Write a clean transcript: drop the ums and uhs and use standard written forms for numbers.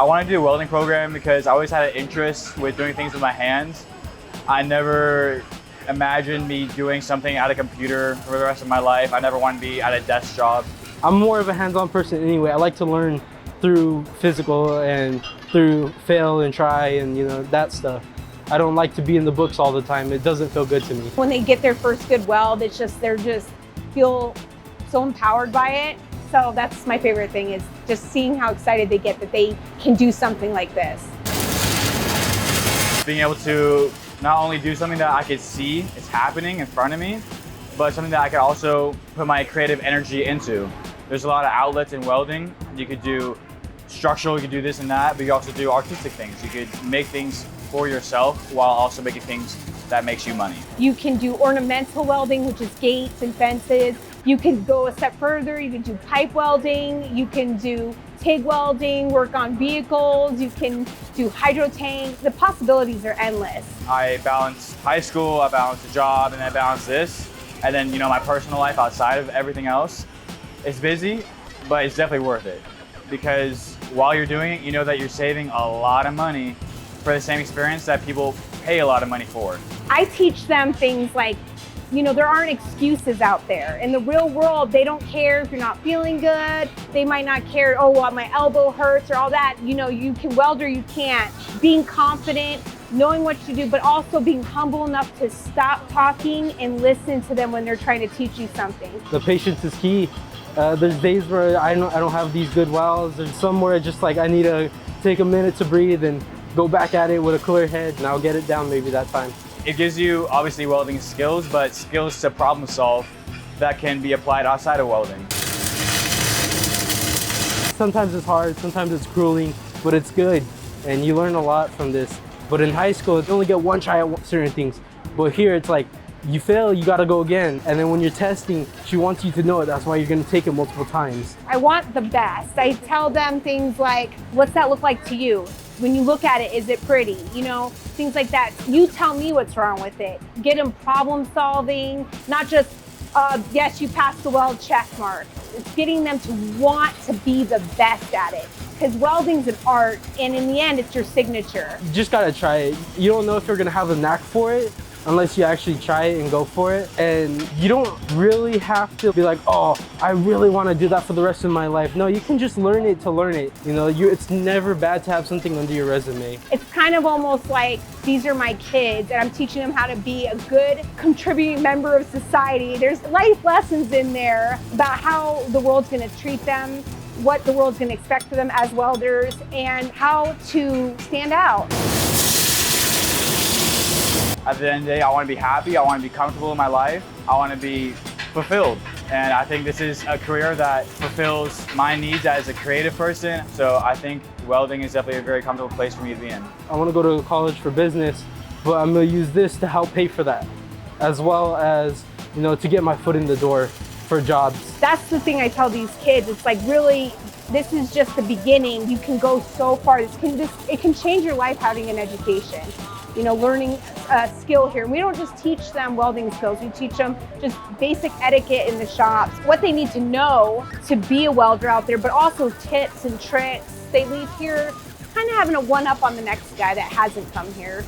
I wanted to do a welding program because I always had an interest with doing things with my hands. I never imagined me doing something at a computer for the rest of my life. I never wanted to be at a desk job. I'm more of a hands-on person anyway. I like to learn through physical and through fail and try and that stuff. I don't like to be in the books all the time. It doesn't feel good to me. When they get their first good weld, it's just they're just feel so empowered by it. So that's my favorite thing, is just seeing how excited they get that they can do something like this. Being able to not only do something that I could see is happening in front of me, but something that I could also put my creative energy into. There's a lot of outlets in welding. You could do structural, you could do this and that, but you also do artistic things. You could make things for yourself while also making things that makes you money. You can do ornamental welding, which is gates and fences. You can go a step further, you can do pipe welding, you can do TIG welding, work on vehicles, you can do hydro tanks. The possibilities are endless. I balance high school, I balance a job, and I balance this. And then, my personal life outside of everything else. It's busy, but it's definitely worth it. Because while you're doing it, you know that you're saving a lot of money for the same experience that people pay a lot of money for. I teach them things like, there aren't excuses out there. In the real world, they don't care if you're not feeling good. They might not care, oh, well, my elbow hurts or all that. You can weld or you can't. Being confident, knowing what to do, but also being humble enough to stop talking and listen to them when they're trying to teach you something. The patience is key. There's days where I don't have these good welds. There's some where just like I need to take a minute to breathe and go back at it with a clear head, and I'll get it down maybe that time. It gives you obviously welding skills, but skills to problem solve that can be applied outside of welding. Sometimes it's hard, sometimes it's grueling, but it's good, and you learn a lot from this. But in high school, you only get one try at certain things. But here it's like, you fail, you gotta go again. And then when you're testing, she wants you to know it. That's why you're gonna take it multiple times. I want the best. I tell them things like, what's that look like to you? When you look at it, is it pretty? Things like that. You tell me what's wrong with it. Get them problem solving, not just, yes, you passed the weld, check mark. It's getting them to want to be the best at it. Because welding's an art, and in the end, it's your signature. You just gotta try it. You don't know if you're gonna have a knack for it unless you actually try it and go for it. And you don't really have to be like, oh, I really want to do that for the rest of my life. No, you can just learn it to learn it. It's never bad to have something under your resume. It's kind of almost like, these are my kids, and I'm teaching them how to be a good contributing member of society. There's life lessons in there about how the world's going to treat them, what the world's going to expect for them as welders, and how to stand out. At the end of the day, I want to be happy, I want to be comfortable in my life, I want to be fulfilled. And I think this is a career that fulfills my needs as a creative person. So I think welding is definitely a very comfortable place for me to be in. I want to go to college for business, but I'm going to use this to help pay for that, as well as, to get my foot in the door for jobs. That's the thing I tell these kids. It's like, really, this is just the beginning. You can go so far. It can change your life having an education. Learning a skill here. We don't just teach them welding skills, we teach them just basic etiquette in the shops, what they need to know to be a welder out there, but also tips and tricks. They leave here kind of having a one-up on the next guy that hasn't come here.